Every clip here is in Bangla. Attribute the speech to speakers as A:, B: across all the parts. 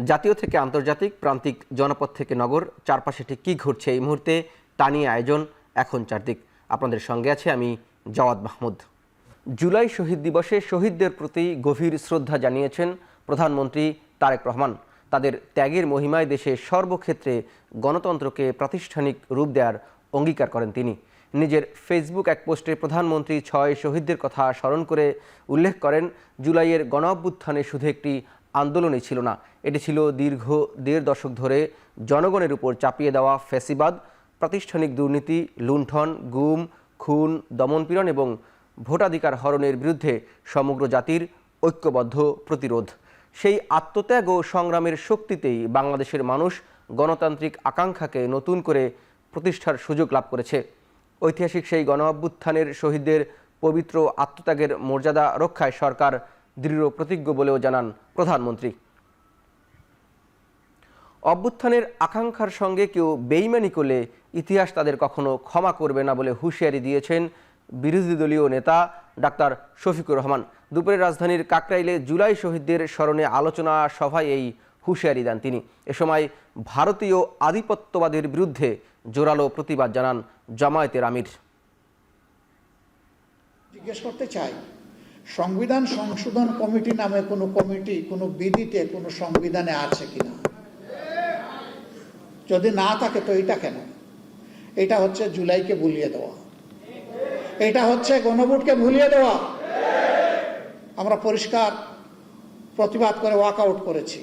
A: জাতীয় থেকে আন্তর্জাতিক, প্রান্তিক জনপদ থেকে নগর, চারপাশে ঠিক কী ঘটছে এই মুহূর্তে তা নিয়ে আয়োজন এখন চারদিক। আপনাদের সঙ্গে আছে আমি জাওয়াদ মাহমুদ। জুলাই শহীদ দিবসে শহীদদের প্রতি গভীর শ্রদ্ধা জানিয়েছেন প্রধানমন্ত্রী তারেক রহমান। তাদের ত্যাগের মহিমায় দেশে সর্বক্ষেত্রে গণতন্ত্রকে প্রাতিষ্ঠানিক রূপ দেওয়ার অঙ্গীকার করেন তিনি। নিজের ফেসবুক এক পোস্টে প্রধানমন্ত্রী ৬ শহীদদের কথা স্মরণ করে উল্লেখ করেন, জুলাইয়ের গণঅভ্যুত্থানে শুধু একটি আন্দোলনই ছিল না, এটি ছিল দীর্ঘ ১.৫ দশক ধরে জনগণের উপর চাপিয়ে দেওয়া ফ্যাসিবাদ, প্রাতিষ্ঠানিক দুর্নীতি, লুণ্ঠন, গুম, খুন, দমনপীড়ন এবং ভোটাধিকার হরণের বিরুদ্ধে সমগ্র জাতির ঐক্যবদ্ধ প্রতিরোধ। সেই আত্মত্যাগ ও সংগ্রামের শক্তিতেই বাংলাদেশের মানুষ গণতান্ত্রিক আকাঙ্ক্ষাকে নতুন করে প্রতিষ্ঠার সুযোগ লাভ করেছে। ঐতিহাসিক সেই গণঅভ্যুত্থানের শহীদদের পবিত্র আত্মত্যাগের মর্যাদা রক্ষায় সরকার দৃঢ় প্রতিজ্ঞ বলেও জানান প্রধানমন্ত্রী। অভ্যুত্থানের আকাঙ্ক্ষার সঙ্গে কেউ বেইমানি করলে ইতিহাস তাদের কখনো ক্ষমা করবে না বলে হুঁশিয়ারি দিয়েছেন বিরোধী দলীয় নেতা ডাক্তার শফিকুর রহমান। দুপুরে রাজধানীর কাকরাইলে জুলাই শহীদদের স্মরণে আলোচনা সভায় এই হুঁশিয়ারি দেন তিনি। এ সময় ভারতীয় আধিপত্যবাদের বিরুদ্ধে জোরালো প্রতিবাদ জানান জামায়াতের আমির।
B: জিজ্ঞেস করতে চাই, সংবিধান সংশোধন কমিটি নামে কোনো কমিটি কোনো বিধিতে কোনো সংবিধানে আছে কিনা? যদি না থাকে তো এটা কেন? এটা হচ্ছে জুলাইকে ভুলিয়ে দেওয়া, এটা হচ্ছে গণভোটকে ভুলিয়ে দেওয়া। আমরা পরিষ্কার প্রতিবাদ করে ওয়াকআউট করেছি।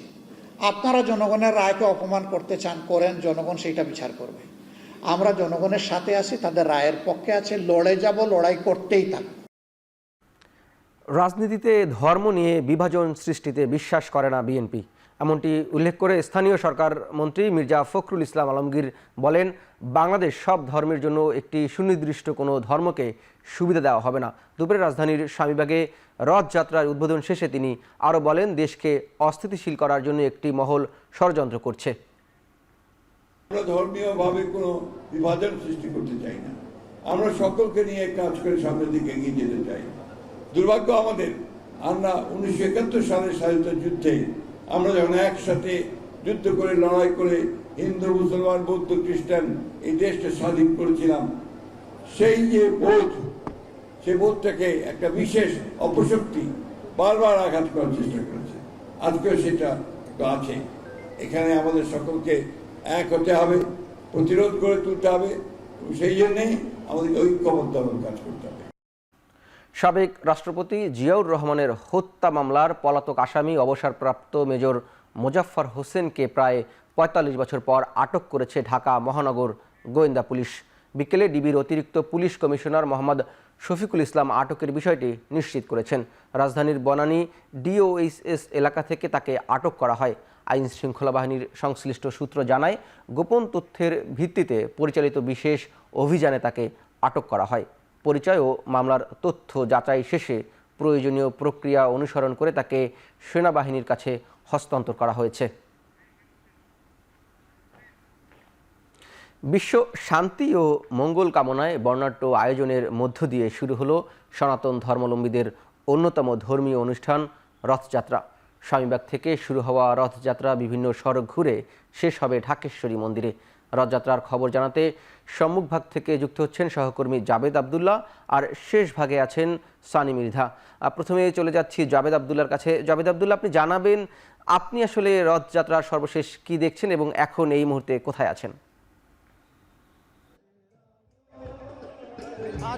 B: আপনারা জনগণের রায়কে অপমান করতে চান, করেন, জনগণ সেইটা বিচার করবে। আমরা জনগণের সাথে আছি, তাদের রায়ের পক্ষে আছে, লড়ে যাব, লড়াই করতেই থাকব।
A: রাজনীতিতে ধর্ম নিয়ে বিভাজন সৃষ্টিতে বিশ্বাস করে না বিএনপি, এমনটি উল্লেখ করে স্থানীয় সরকার মন্ত্রী মির্জা ফখরুল ইসলাম আলমগীর বলেন, বাংলাদেশ সব ধর্মের জন্য একটি সুনির্দিষ্ট কোনো ধর্মকে সুবিধা দেওয়া হবে না। দুপুরে রাজধানীর স্বামীবাগে রথযাত্রার উদ্বোধন শেষে তিনি আরও বলেন, দেশকে অস্থিতিশীল করার জন্য একটি মহল ষড়যন্ত্র করছে।
C: আমরা ধর্মীয়ভাবে কোনো বিভাজন সৃষ্টি করতে চাই না, আমরা সকলকে নিয়ে কাজ করে সামনের দিকে এগিয়ে যেতে চাই। দুর্ভাগ্য আমাদের, আমরা 1971 সালের স্বাধীনতা যুদ্ধে আমরা যখন একসাথে যুদ্ধ করে লড়াই করে হিন্দু, মুসলমান, বৌদ্ধ, খ্রিস্টান এই দেশটা স্বাধীন করেছিলাম, সেই যে বোধ, সেই বোধটাকে একটা বিশেষ অপশক্তি বারবার আঘাত করার চেষ্টা করেছে। আজকেও সেটা আছে। এখানে আমাদের সকলকে এক হতে হবে, প্রতিরোধ করে তুলতে হবে, সেই জন্যেই আমাদের ঐক্যবদ্ধভাবে কাজ করতে হবে।
A: সাবেক রাষ্ট্রপতি জিয়াউর রহমানের হত্যা মামলার পলাতক আসামি অবসরপ্রাপ্ত মেজর মোজাফফর হোসেনকে প্রায় ৪৫ বছর পর আটক করেছে ঢাকা মহানগর গোয়েন্দা পুলিশ। বিকেলে ডিবির অতিরিক্ত পুলিশ কমিশনার মোহাম্মদ শফিকুল ইসলাম আটকের বিষয়টি নিশ্চিত করেছেন। রাজধানীর বনানী ডিওএইচএস এলাকা থেকে তাকে আটক করা হয়। আইন শৃঙ্খলা বাহিনীর সংশ্লিষ্ট সূত্র জানায়, গোপন তথ্যের ভিত্তিতে পরিচালিত বিশেষ অভিযানে তাকে আটক করা হয়। পরিচয় ও মামলার তথ্য যাচাই শেষে প্রয়োজনীয় প্রক্রিয়া অনুসরণ করে তাকে সেনাবাহিনীর কাছে হস্তান্তর করা হয়েছে। বিশ্ব শান্তি ও মঙ্গল কামনায় বর্ণাঢ্য আয়োজনের মধ্য দিয়ে শুরু হলো সনাতন ধর্মাবলম্বীদের অন্যতম ধর্মীয় অনুষ্ঠান রথযাত্রা। স্বামীবাগ থেকে শুরু হওয়া রথযাত্রা বিভিন্ন সড়ক ঘুরে শেষ হবে ঢাকেশ্বরী মন্দিরে। রথযাত্রার খবর জানাতে সম্মুখভাগ থেকে যুক্ত হচ্ছেন সহকর্মী জাবেদ আবদুল্লাহ, আর শেষ ভাগে আছেন সানি মৃধা। প্রথমে চলে যাচ্ছি জাবেদ আবদুল্লার কাছে। জাবেদ আবদুল্লাহ, আপনি জানাবেন আপনি আসলে রথযাত্রার সর্বশেষ কি দেখছেন এবং এখন এই মুহূর্তে কোথায় আছেন?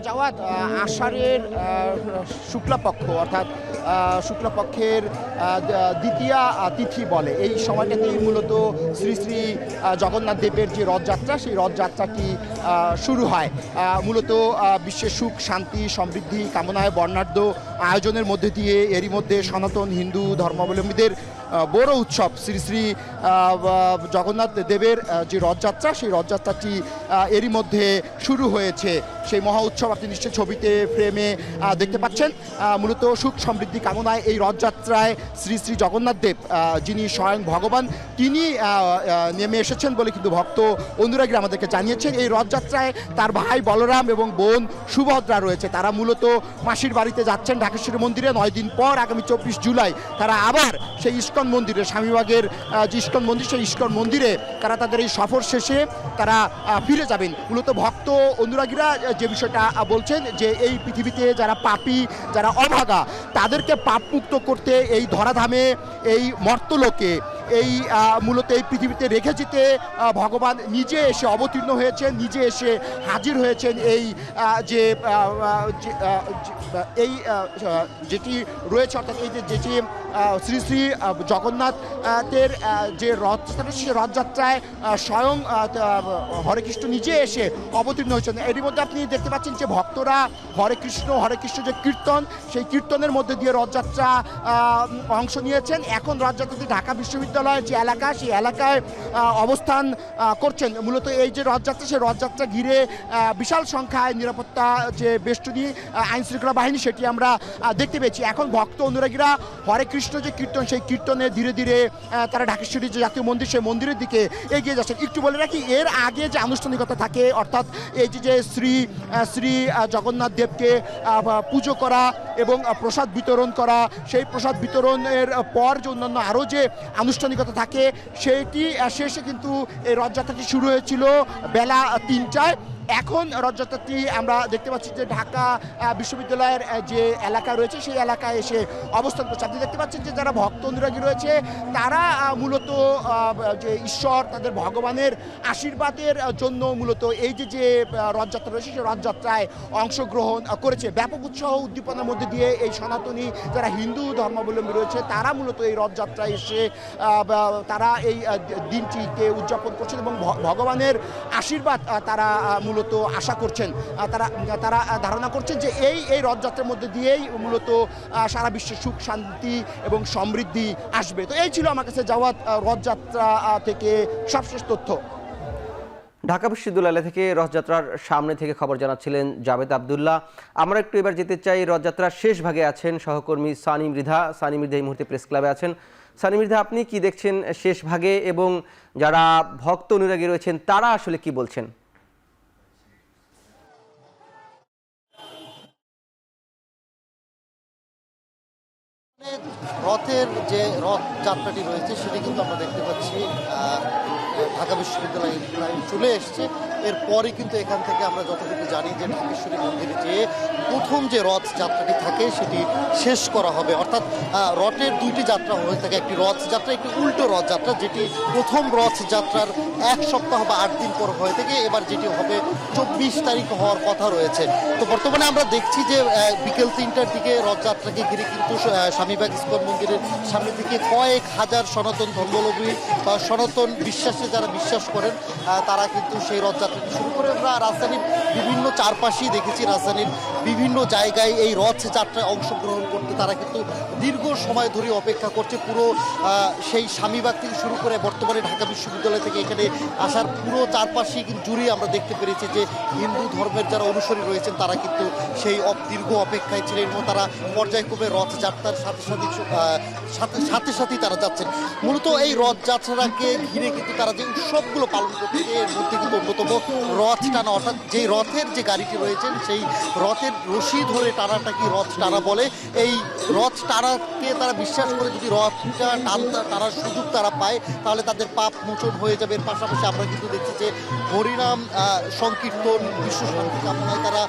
D: জাওয়াদ, আষাঢ়ের শুক্লাপক্ষ অর্থাৎ শুক্লপক্ষের দ্বিতীয়া তিথি বলে, এই সময়টাতেই মূলত শ্রী শ্রী জগন্নাথ দেবের যে রথযাত্রা, সেই রথযাত্রাটি শুরু হয়। মূলত বিশ্বের সুখ, শান্তি, সমৃদ্ধি কামনায় বর্ণাঢ্য আয়োজনের মধ্যে দিয়ে এরই মধ্যে সনাতন হিন্দু ধর্মাবলম্বীদের বড় উৎসব শ্রী শ্রী জগন্নাথ দেবের যে রথযাত্রা, সেই রথযাত্রাটি এরই মধ্যে শুরু হয়েছে। সেই মহা উৎসব আপনি নিশ্চয়ই ছবিতে ফ্রেমে দেখতে পাচ্ছেন। মূলত সুখ সমৃদ্ধি কামনায় এই রথযাত্রায় শ্রী শ্রী জগন্নাথ দেব, যিনি স্বয়ং ভগবান, তিনি নেমে এসেছেন বলে কিন্তু ভক্ত অনুরাগীরা আমাদেরকে জানিয়েছেন। এই রথযাত্রায় তার ভাই বলরাম এবং বোন সুভদ্রা রয়েছে, তারা মূলত মাসির বাড়িতে যাচ্ছেন ঢাকেশ্বরী মন্দিরে। 9 দিন পর আগামী 24 জুলাই তারা আবার সেই ইস্কন মন্দিরে, স্বামীবাগের যে ইস্কন মন্দির, সেই ইস্কন মন্দিরে তারা তাদের এই সফর শেষে তারা ফিরে যাবেন। মূলত ভক্ত অনুরাগীরা যে বিষয়টা বলছেন যে এই পৃথিবীতে যারা পাপী, যারা অভাগা, তাদেরকে পাপমুক্ত করতে এই ধরাধামে, এই মর্তলোকে, এই মূলত এই পৃথিবীতে রেখে যেতে ভগবান নিজে এসে অবতীর্ণ হয়েছেন, নিজে এসে হাজির হয়েছেন। এই যে এই যেটি রয়েছে, অর্থাৎ এই যেটি শ্রী শ্রী জগন্নাথের যে রথযাত্রা, সে রথযাত্রায় স্বয়ং হরে কৃষ্ণ নিজে এসে অবতীর্ণ হয়েছেন। এরই মধ্যে আপনি দেখতে পাচ্ছেন যে ভক্তরা হরে কৃষ্ণ যে কীর্তন, সেই কীর্তনের মধ্যে দিয়ে রথযাত্রা অংশ নিয়েছেন। এখন রথযাত্রাটি ঢাকা বিশ্ববিদ্যালয়ের যে এলাকা, সেই এলাকায় অবস্থান করছেন। মূলত এই যে রথযাত্রা, সেই রথযাত্রা ঘিরে বিশাল সংখ্যায় নিরাপত্তা যে বেষ্টনী আইন শৃঙ্খলা বাহিনী, সেটি আমরা দেখতে পেয়েছি। এখন ভক্ত অনুরাগীরা হরে কৃষ্ণ যে কীর্তন, সেই কীর্তনে ধীরে ধীরে তারা ঢাকেশ্বরী যে জাতীয় মন্দির, সেই মন্দিরের দিকে এগিয়ে যাচ্ছেন। একটু বলে রাখি, এর আগে যে আনুষ্ঠানিকতা থাকে, অর্থাৎ এই যে শ্রী জগন্নাথ দেবকে পুজো করা এবং প্রসাদ বিতরণ করা, সেই প্রসাদ বিতরণের পর যে অন্যান্য আরও যে আনুষ্ঠানিকতা থাকে, সেইটি শেষে কিন্তু এই রথযাত্রাটি শুরু হয়েছিল বেলা 3টায়। এখন রথযাত্রাটি আমরা দেখতে পাচ্ছি যে ঢাকা বিশ্ববিদ্যালয়ের যে এলাকা রয়েছে, সেই এলাকায় এসে অবস্থান করছে। আপনি দেখতে পাচ্ছেন যে যারা ভক্ত অনুরাগী রয়েছে, তারা মূলত যে ঈশ্বর, তাদের ভগবানের আশীর্বাদের জন্য মূলত এই যে রথযাত্রা রয়েছে, সেই রথযাত্রায় অংশগ্রহণ করেছে। ব্যাপক উৎসাহ উদ্দীপনার মধ্যে দিয়ে এই সনাতনী যারা হিন্দু ধর্মাবলম্বী রয়েছে, তারা মূলত এই রথযাত্রায় এসে তারা এই দিনটিকে উদযাপন করছেন এবং ভগবানের আশীর্বাদ তারা মূলত আশা করছেন। তারা ধারণা করছেন যে এই রথযাত্রার মধ্যে দিয়েই মূলত সারা বিশ্বে সুখ, শান্তি এবং সমৃদ্ধি আসবে। তো এই ছিল আমার কাছে যাওয়া রথযাত্রা থেকে সবশেষ তথ্য।
A: ঢাকা বিশ্ববিদ্যালয় থেকে রথযাত্রার সামনে থেকে খবর জানাচ্ছিলেন জাবেদ আবদুল্লাহ। আমরা একটু এবার যেতে চাই, রথযাত্রার শেষ ভাগে আছেন সহকর্মী সানি মৃধা। সানি মৃধা এই মুহূর্তে প্রেস ক্লাবে আছেন। সানি মৃধা, আপনি কি দেখছেন শেষ ভাগে, এবং যারা ভক্ত অনুরাগী রয়েছেন তারা আসলে কি বলছেন?
E: রথের যে রথযাত্রাটি রয়েছে, সেটি কিন্তু আমরা দেখতে পাচ্ছি ঢাকা বিশ্ববিদ্যালয়ে প্রায় চলে এসছে। এরপরে কিন্তু এখান থেকে আমরা যতটুকু জানি যে ঢাকেশ্বরী মন্দিরে যে প্রথম যে রথযাত্রাটি থাকে সেটি শেষ করা হবে। অর্থাৎ রথের 2টি যাত্রা হয়ে থাকে, একটি রথযাত্রা, একটি উল্টো রথযাত্রা, যেটি প্রথম রথযাত্রার 1 সপ্তাহ বা 8 দিন পর হয়ে থাকে। এবার যেটি হবে 24 তারিখ হওয়ার কথা রয়েছে। তো বর্তমানে আমরা দেখছি যে বিকেল 3টার দিকে রথযাত্রাকে ঘিরে কিন্তু স্বামীবাগ ইস্কন মন্দিরের সামনে থেকে কয়েক হাজার সনাতন ধর্মাবলম্বী বা সনাতন বিশ্বাসে যারা বিশ্বাস করেন, তারা কিন্তু সেই রথযাত্রাটি শুরু করে। আমরা রাজধানীর বিভিন্ন চারপাশেই দেখেছি, রাজধানীর বিভিন্ন জায়গায় এই রথযাত্রায় অংশগ্রহণ করতে তারা কিন্তু দীর্ঘ সময় ধরে অপেক্ষা করছে। পুরো সেই স্বামীবাগ থেকে শুরু করে বর্তমানে ঢাকা বিশ্ববিদ্যালয় থেকে এখানে আসার পুরো চারপাশেই কিন্তু জুড়ে আমরা দেখতে পেরেছি যে হিন্দু ধর্মের যারা অনুসারী রয়েছেন, তারা কিন্তু সেই দীর্ঘ অপেক্ষায় ছিলেন এবং তারা পর্যায়ক্রমে রথযাত্রার সাথে সাথেই তারা যাচ্ছেন। মূলত এই রথযাত্রাকে ঘিরে কিন্তু তারা যে উৎসবগুলো পালন করছে, এর মধ্যে কিন্তু অন্যতম রথ টানা, অর্থাৎ যে রথের যে গাড়িটি রয়েছেন, সেই রথের রশি ধরে টানাটাকে রথ টানা বলে। এই রথ টানাকে তারা বিশ্বাস করে যদি রথটা টানার সুযোগ তারা পায়, তাহলে তাদের পাপ মোচন হয়ে যাবে। এর পাশাপাশি আমরা কিন্তু দেখছি যে হরিনাম সংকীর্তন, বিশ্ব শান্তি কামনায় তারা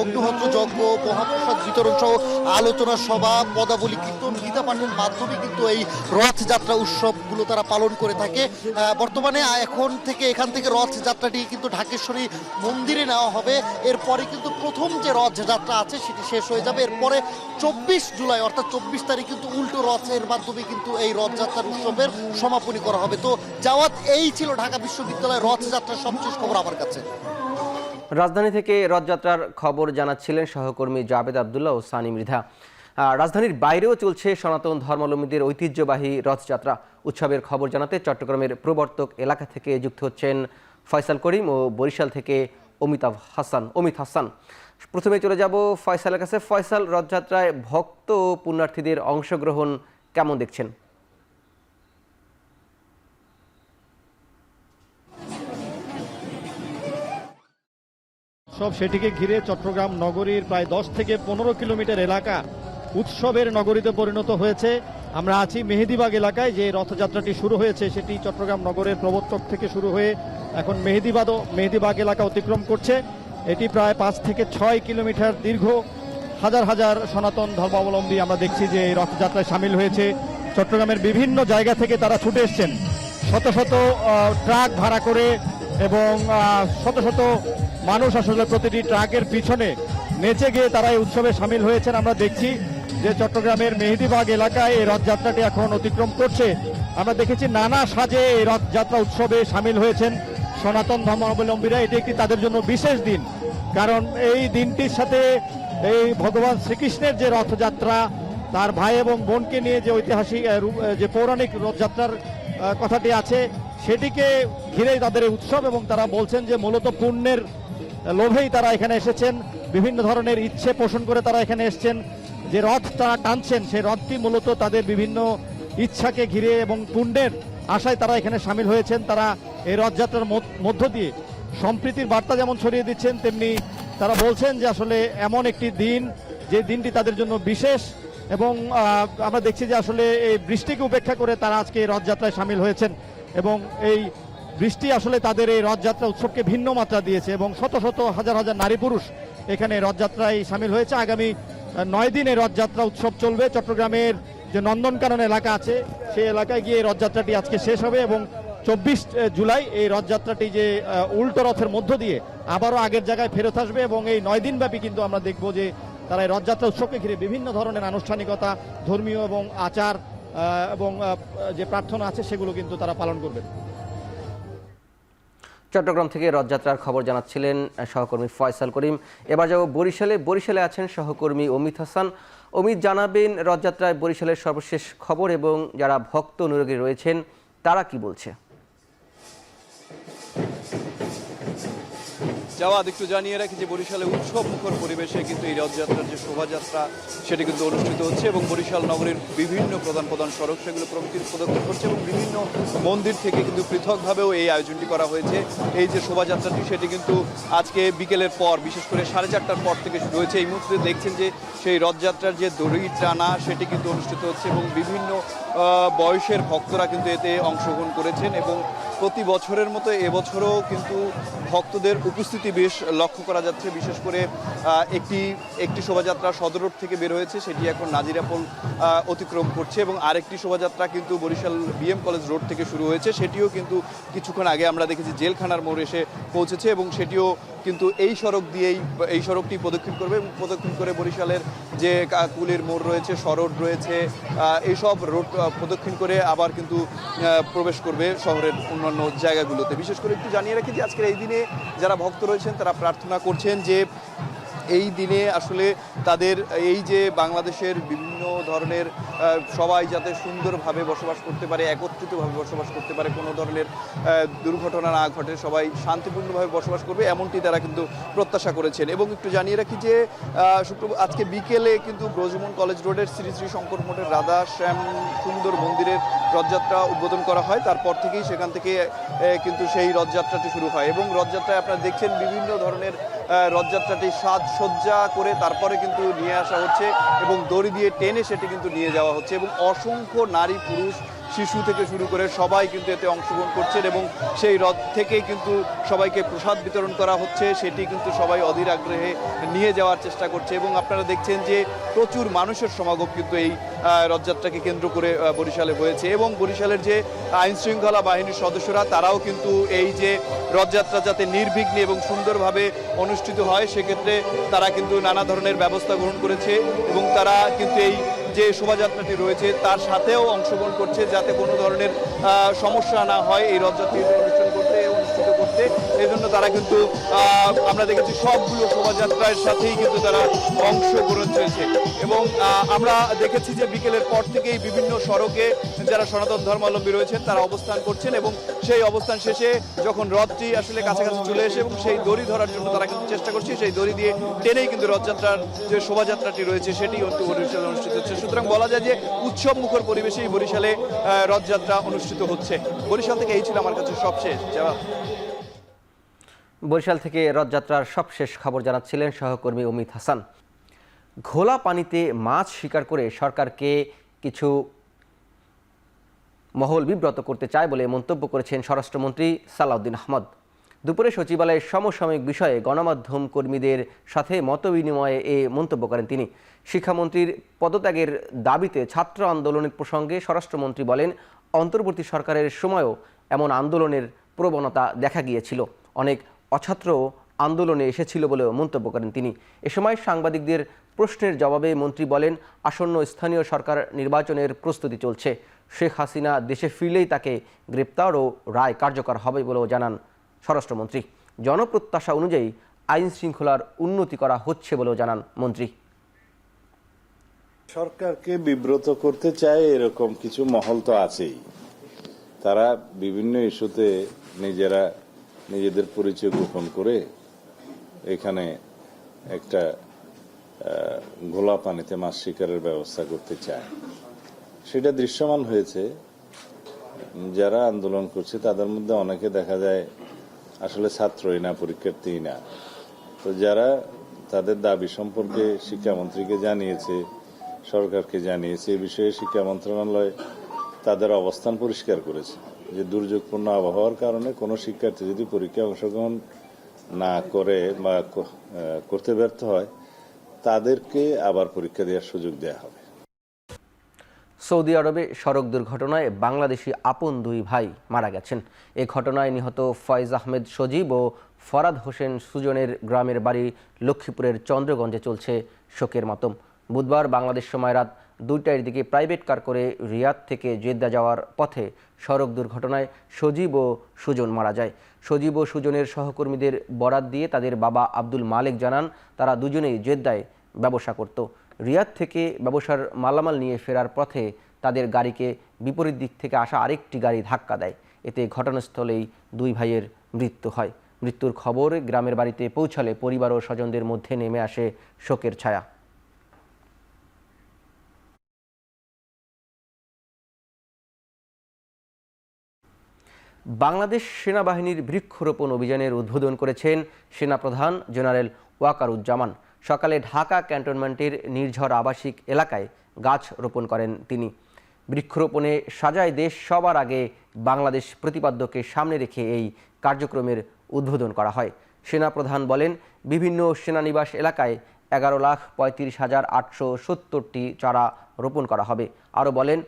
E: অগ্নিহোত্র যজ্ঞ, মহাপ্রসাদ বিতরণ সহ আলোচনা সভা, পদাবলী কীর্তন, গীতা পাঠের মাধ্যমে কিন্তু এই রথযাত্রা উৎসবগুলো তারা পালন করে থাকে। বর্তমানে এখান থেকে রথযাত্রাটি কিন্তু ঢাকেশ্বরী মন্দিরে নেওয়া হবে। এরপরে কিন্তু প্রথম যে রথযাত্রা আছে সেটি শেষ হয়ে যাবে। এরপরে 24 জুলাই অর্থাৎ 24 তারিখ কিন্তু উল্টো রথের মাধ্যমে কিন্তু এই রথযাত্রার উৎসবের সমাপনী করা হবে। তো জাওয়াত, এই ছিল ঢাকা বিশ্ববিদ্যালয়ের রথযাত্রার সবশেষ খবর আমার কাছে।
A: রাজধানী থেকে রথযাত্রার খবর জানাচ্ছিলেন সহকর্মী জাবেদ আবদুল্লাহ ও সানি মৃধা। রাজধানীর বাইরেও চলছে সনাতন ধর্মাবলম্বীদের ঐতিহ্যবাহী রথযাত্রা উৎসবের খবর জানাতে চট্টগ্রামের প্রবর্তক এলাকা থেকে যুক্ত হচ্ছেন ফয়সাল করিম ও বরিশাল থেকে অমিত হাসান। প্রথমে চলে যাব ফয়সালের কাছে। ফয়সাল, রথযাত্রায় ভক্ত ও পুণ্যার্থীদের অংশগ্রহণ কেমন দেখছেন?
F: সেটিকে ঘিরে চট্টগ্রাম নগরীর প্রায় 10 থেকে 15 কিলোমিটার এলাকা উৎসবের নগরীতে পরিণত হয়েছে। আমরা আছি মেহেদীবাগ এলাকায়। যে রথযাত্রাটি শুরু হয়েছে সেটি চট্টগ্রাম নগরের প্রবর্তক থেকে শুরু হয়ে এখন মেহেদীবাগ এলাকা অতিক্রম করছে। এটি প্রায় 5 থেকে 6 কিলোমিটার দীর্ঘ। হাজার হাজার সনাতন ধর্মাবলম্বী আমরা দেখছি যে এই রথযাত্রায় সামিল হয়েছে। চট্টগ্রামের বিভিন্ন জায়গা থেকে তারা ছুটে এসছেন শত শত ট্রাক ভাড়া করে, এবং শত শত মানুষ আসলে প্রতিটি ট্রাকের পিছনে নেচে গিয়ে তারা এই উৎসবে সামিল হয়েছেন। আমরা দেখছি যে চট্টগ্রামের মেহেদীবাগ এলাকায় এই রথযাত্রাটি এখন অতিক্রম করছে। আমরা দেখেছি নানা সাজে এই রথযাত্রা উৎসবে সামিল হয়েছেন সনাতন ধর্মাবলম্বীরা। এটি একটি তাদের জন্য বিশেষ দিন, কারণ এই দিনটির সাথে এই ভগবান শ্রীকৃষ্ণের যে রথযাত্রা, তার ভাই এবং বোনকে নিয়ে যে ঐতিহাসিক যে পৌরাণিক রথযাত্রার কথাটি আছে, সেটিকে ঘিরেই তাদের এই উৎসব। এবং তারা বলছেন যে মূলত পুণ্যের লোভেই তারা এখানে এসেছেন, বিভিন্ন ধরনের ইচ্ছে পোষণ করে তারা এখানে এসেছেন। যে রথ তারা টানছেন সেই রথটি মূলত তাদের বিভিন্ন ইচ্ছাকে ঘিরে এবং পুণ্যের আশায় তারা এখানে সামিল হয়েছেন। তারা এই রথযাত্রার মধ্য দিয়ে সম্প্রীতির বার্তা যেমন ছড়িয়ে দিচ্ছেন, তেমনি তারা বলছেন যে আসলে এমন একটি দিন, যে দিনটি তাদের জন্য বিশেষ। এবং আমরা দেখছি যে আসলে এই বৃষ্টিকে উপেক্ষা করে তারা আজকে এই রথযাত্রায় সামিল হয়েছেন, এবং এই বৃষ্টি আসলে তাদের এই রথযাত্রা উৎসবকে ভিন্ন মাত্রা দিয়েছে। এবং শত শত হাজার হাজার নারী পুরুষ এখানে রথযাত্রায় সামিল হয়েছে। আগামী 9 দিন এই রথযাত্রা উৎসব চলবে। চট্টগ্রামের যে নন্দনকানন এলাকা আছে সেই এলাকায় গিয়ে রথযাত্রাটি আজকে শেষ হবে, এবং 24 জুলাই এই রথযাত্রাটি যে উল্টো রথের মধ্য দিয়ে আবারও আগের জায়গায় ফেরত আসবে। এবং এই 9 দিন ব্যাপী কিন্তু আমরা দেখব যে তারা এই রথযাত্রা উৎসবকে ঘিরে বিভিন্ন ধরনের আনুষ্ঠানিকতা, ধর্মীয় এবং আচার এবং যে প্রার্থনা আছে সেগুলো কিন্তু তারা পালন করবেন।
A: চট্টগ্রাম থেকে রথযাত্রার খবর জানাচ্ছিলেন সহকর্মী ফয়সাল করিম। এবার যাব বরিশালে আছেন সহকর্মী অমিত হাসান। অমিত, জানাবেন রথযাত্রায় বরিশালের সর্বশেষ খবর এবং যারা ভক্ত অনুরাগী রয়েছেন তারা কি বলছে?
G: জাওয়াদ, একটু জানিয়ে রাখি যে বরিশালে উৎসব মুখর পরিবেশে কিন্তু এই রথযাত্রার যে শোভাযাত্রা সেটি কিন্তু অনুষ্ঠিত হচ্ছে, এবং বরিশাল নগরের বিভিন্ন প্রধান সড়ক সেগুলো প্রগতির পদক্ষেপ করছে, এবং বিভিন্ন মন্দির থেকে কিন্তু পৃথকভাবেও এই আয়োজনটি করা হয়েছে। এই যে শোভাযাত্রাটি সেটি কিন্তু আজকে বিকেলের পর, বিশেষ করে 4:30টার পর থেকে শুরু হয়েছে। এই মুহূর্তে দেখছেন যে সেই রথযাত্রার যে দড়ি টানা সেটি কিন্তু অনুষ্ঠিত হচ্ছে, এবং বিভিন্ন বয়সের ভক্তরা কিন্তু এতে অংশগ্রহণ করেছেন। এবং প্রতি বছরের মতো এবছরও কিন্তু ভক্তদের উপস্থিতি বেশ লক্ষ্য করা যাচ্ছে। বিশেষ করে একটি শোভাযাত্রা সদর রোড থেকে বের হয়েছে, সেটি এখন নাজিরাপোল অতিক্রম করছে, এবং আরেকটি শোভাযাত্রা কিন্তু বরিশাল বিএম কলেজ রোড থেকে শুরু হয়েছে, সেটিও কিন্তু কিছুক্ষণ আগে আমরা দেখেছি জেলখানার মোড় এসে পৌঁছেছে, এবং সেটিও কিন্তু এই সড়কটি প্রদক্ষিণ করবে, এবং প্রদক্ষিণ করে বরিশালের যে কুলের মোড় রয়েছে, সরোড রয়েছে, এইসব রোড প্রদক্ষিণ করে আবার কিন্তু প্রবেশ করবে শহরের অন্যান্য জায়গাগুলোতে। বিশেষ করে একটু জানিয়ে রাখি যে আজকের এই দিনে যারা ভক্ত রয়েছেন তারা প্রার্থনা করছেন যে এই দিনে আসলে তাদের এই যে বাংলাদেশের বিভিন্ন ধরনের সবাই যাতে সুন্দরভাবে বসবাস করতে পারে, একত্রিতভাবে বসবাস করতে পারে, কোনো ধরনের দুর্ঘটনা না ঘটে, সবাই শান্তিপূর্ণভাবে বসবাস করবে, এমনটি তারা কিন্তু প্রত্যাশা করেছেন। এবং একটু জানিয়ে রাখি যে আজকে বিকেলে কিন্তু ব্রজমোহন কলেজ রোডের শ্রী শ্রী শঙ্কর মঠের রাধা শ্যাম সুন্দর মন্দিরের রথযাত্রা উদ্বোধন করা হয়। তারপর থেকেই সেখান থেকে কিন্তু সেই রথযাত্রাটি শুরু হয়, এবং রথযাত্রায় আপনারা দেখছেন বিভিন্ন ধরনের রথযাত্রাটি সাজসজ্জা করে তারপরে কিন্তু নিয়ে আসা হচ্ছে, এবং দড়ি দিয়ে টেনে সেটি কিন্তু নিয়ে যাওয়া হচ্ছে, এবং অসংখ্য নারী পুরুষ শিশু থেকে শুরু করে সবাই কিন্তু এতে অংশগ্রহণ করছেন, এবং সেই রথ থেকেই কিন্তু সবাইকে প্রসাদ বিতরণ করা হচ্ছে, সেটি কিন্তু সবাই অধীর আগ্রহে নিয়ে যাওয়ার চেষ্টা করছে। এবং আপনারা দেখছেন যে প্রচুর মানুষের সমাগম কিন্তু এই রথযাত্রাকে কেন্দ্র করে বরিশালে হয়েছে, এবং বরিশালের যে আইনশৃঙ্খলা বাহিনীর সদস্যরা তারাও কিন্তু এই যে রথযাত্রা যাতে নির্বিঘ্নে এবং সুন্দরভাবে অনুষ্ঠিত হয় সেক্ষেত্রে তারা কিন্তু নানা ধরনের ব্যবস্থা গ্রহণ করেছে, এবং তারা কিন্তু এই যে শোভাযাত্রাটি রয়েছে তার সাথেও অংশগ্রহণ করছে, যাতে কোনো ধরনের সমস্যা না হয় এই রথযাত্রা অনুষ্ঠিত করতে। এই জন্য তারা কিন্তু আমরা দেখেছি সবগুলো শোভাযাত্রার সাথেই কিন্তু তারা অংশগ্রহণ চলছে। এবং আমরা দেখেছি যে বিকেলের পর থেকেই বিভিন্ন সড়কে যারা সনাতন ধর্মাবলম্বী রয়েছেন তারা অবস্থান করছেন, এবং সেই অবস্থান শেষে যখন রথটি আসলে কাছাকাছি চলে এসে এবং সেই দড়ি ধরার জন্য তারা কিন্তু চেষ্টা করছে, সেই দড়ি দিয়ে টেনেই কিন্তু রথযাত্রার যে শোভাযাত্রাটি রয়েছে সেটি বরিশালে অনুষ্ঠিত হচ্ছে। সুতরাং বলা যায় যে উৎসব মুখর পরিবেশেই বরিশালে রথযাত্রা অনুষ্ঠিত হচ্ছে। বরিশাল থেকে এই ছিল আমার কাছে সবশেষ জবাব।
A: বরিশাল থেকে রথযাত্রার সবশেষ খবর জানাচ্ছিলেন সহকর্মী অমিত হাসান। ঘোলা পানিতে মাছ শিকার করে সরকারকে কিছু মহল বিব্রত করতে চায় বলে মন্তব্য করেছেন স্বরাষ্ট্রমন্ত্রী সালাউদ্দিন আহমদ। দুপুরে সচিবালয়ের সমসাময়িক বিষয়ে গণমাধ্যম কর্মীদের সাথে মতবিনিময়ে এ মন্তব্য করেন তিনি। শিক্ষামন্ত্রীর পদত্যাগের দাবিতে ছাত্র আন্দোলনের প্রসঙ্গে স্বরাষ্ট্রমন্ত্রী বলেন, অন্তর্বর্তী সরকারের সময়ও এমন আন্দোলনের প্রবণতা দেখা গিয়েছিল, অনেক অছাত্র আন্দোলনে এসেছিল বলেও মন্তব্য করেন তিনি। এ সময় সাংবাদিকদের প্রশ্নের জবাবে মন্ত্রী বলেন, আসন্ন স্থানীয় সরকার নির্বাচনের প্রস্তুতি চলছে, শেখ হাসিনা দেশে ফিরলেই তাকে গ্রেপ্তার ও রায় কার্যকর হবে বলেও জানান স্বরাষ্ট্রমন্ত্রী। জনপ্রত্যাশা অনুযায়ী আইন শৃঙ্খলার উন্নতি করা হচ্ছে বলেও জানান মন্ত্রী।
H: সরকারকে বিব্রত করতে চায় এরকম কিছু মহল তো আছেই। তারা বিভিন্ন ইস্যুতে নিজেদের পরিচয় গোপন করে এখানে একটা ঘোলা পানিতে মাছ শিকারের ব্যবস্থা করতে চায়। সেটা দৃশ্যমান হয়েছে। যারা আন্দোলন করছে তাদের মধ্যে অনেকে দেখা যায় আসলে ছাত্রই না, পরীক্ষার্থীই না। তো যারা তাদের দাবি সম্পর্কে শিক্ষামন্ত্রীকে জানিয়েছে, সরকারকে জানিয়েছে, এই বিষয়ে শিক্ষা মন্ত্রণালয় তাদের অবস্থান পরিষ্কার করেছে যে দুর্যোগপূর্ণ আবহাওয়ার কারণে কোনো শিক্ষার্থী যদি পরীক্ষায় অংশগ্রহণ না করে বা করতে ব্যর্থ হয় তাদেরকে আবার পরীক্ষা দেওয়ার সুযোগ দেওয়া হবে।
A: সৌদি আরবে সড়ক দুর্ঘটনায় বাংলাদেশি আপন দুই ভাই মারা গেছেন। এ ঘটনায় নিহত ফয়েজ আহমেদ সজীব ও ফরাদ হোসেন সুজনের গ্রামের বাড়ি লক্ষ্মীপুরের চন্দ্রগঞ্জে চলছে শোকের মাতম। বুধবার বাংলাদেশ সময় রাত 2টার দিকে প্রাইভেট কার করে রিয়াদ থেকে জেদ্দা যাওয়ার পথে সড়ক দুর্ঘটনায় সজীব ও সুজন মারা যায়। সজীব ও সুজনের সহকর্মীদের বরাত দিয়ে তাদের বাবা আব্দুল মালেক জানান, তারা দুজনেই জেদ্দায় ব্যবসা করত। রিয়াদ থেকে ব্যবসার মালামাল নিয়ে ফেরার পথে তাদের গাড়িকে বিপরীত দিক থেকে আসা আরেকটি গাড়ি ধাক্কা দেয়। এতে ঘটনাস্থলেই দুই ভাইয়ের মৃত্যু হয়। মৃত্যুর খবর গ্রামের বাড়িতে পৌঁছালে পরিবার ও স্বজনদের মধ্যে নেমে আসে শোকের ছায়া। বাংলাদেশ সেনাবাহিনীর বৃক্ষরোপণ অভিযানের উদ্বোধন করেছেন সেনাপ্রধান জেনারেল ওয়াকারুজ্জামান। সকালে ঢাকা ক্যান্টনমেন্টের নির্ঝর আবাসিক এলাকায় গাছ রোপণ করেন তিনি। বৃক্ষরোপণে সাজায় দেশ সবার আগে বাংলাদেশ প্রতিপাদ্যকে সামনে রেখে এই কার্যক্রমের উদ্বোধন করা হয়। সেনাপ্রধান বলেন, বিভিন্ন সেনানিবাস এলাকায় 11,35,870টি চারা রোপণ করা হবে। আরও বলেন,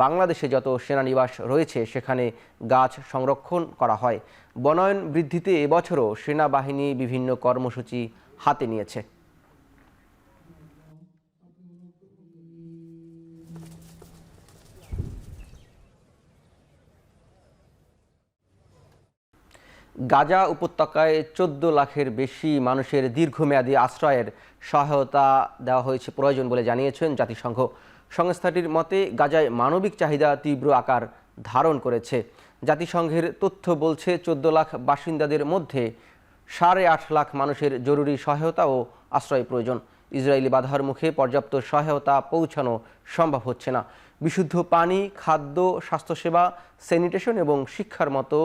A: বাংলাদেশে যত সেনানিবাস রয়েছে সেখানে গাছ সংরক্ষণ করা হয়। বনায়ন বৃদ্ধিতে এবছরও সেনাবাহিনী বিভিন্ন কর্মসূচি হাতে নিয়েছে। গাজা উপত্যকায় 14 লাখের বেশি মানুষের দীর্ঘমেয়াদী আশ্রয়ের সহায়তা দেওয়া হয়েছে প্রয়োজন বলে জানিয়েছেন জাতিসংঘ। সংস্থাটির মতে গাজায় মানবিক চাহিদা তীব্র আকার ধারণ করেছে। জাতিসংঘের তথ্য বলছে 14 লাখ বাসিন্দাদের মধ্যে 8.5 লাখ মানুষের জরুরি সহায়তা ও আশ্রয় প্রয়োজন। ইসরায়েলি বাধার মুখে পর্যাপ্ত সহায়তা পৌঁছানো সম্ভব হচ্ছে না। বিশুদ্ধ পানি, খাদ্য, স্বাস্থ্যসেবা, স্যানিটেশন এবং শিক্ষার মতো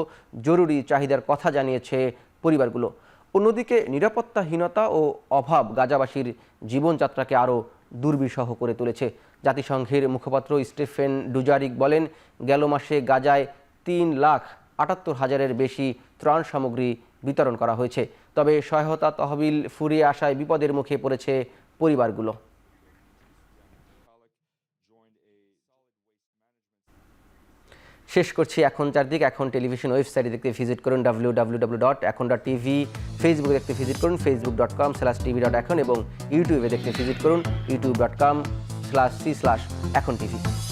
A: জরুরি চাহিদার কথা জানিয়েছে পরিবারগুলো। অন্যদিকে নিরাপত্তাহীনতা ও অভাব গাজাবাসীর জীবনযাত্রাকে আরও দুর্বিষহ করে তুলেছে। জাতিসংঘের মুখপাত্র স্টিফেন ডুজারিক বলেন, গেল মাসে গাজায় 3,78,000-এর বেশি ত্রাণ সামগ্রী বিতরণ করা হয়েছে। তবে সহায়তা তহবিল ফুরিয়ে আসায় বিপদের মুখে পড়েছে পরিবারগুলো। শেষ করছি এখন চারদিক। এখন টেলিভিশন ওয়েবসাইটে দেখতে ভিজিট করুন www.এখন.tv, ফেসবুকে দেখতে ভিজিট করুন facebook.com/tv.এখন এবং ইউটিউবে দেখতে ভিজিট করুন youtube.com/এখন। www.bbc.co.uk/c/এখন টিভি।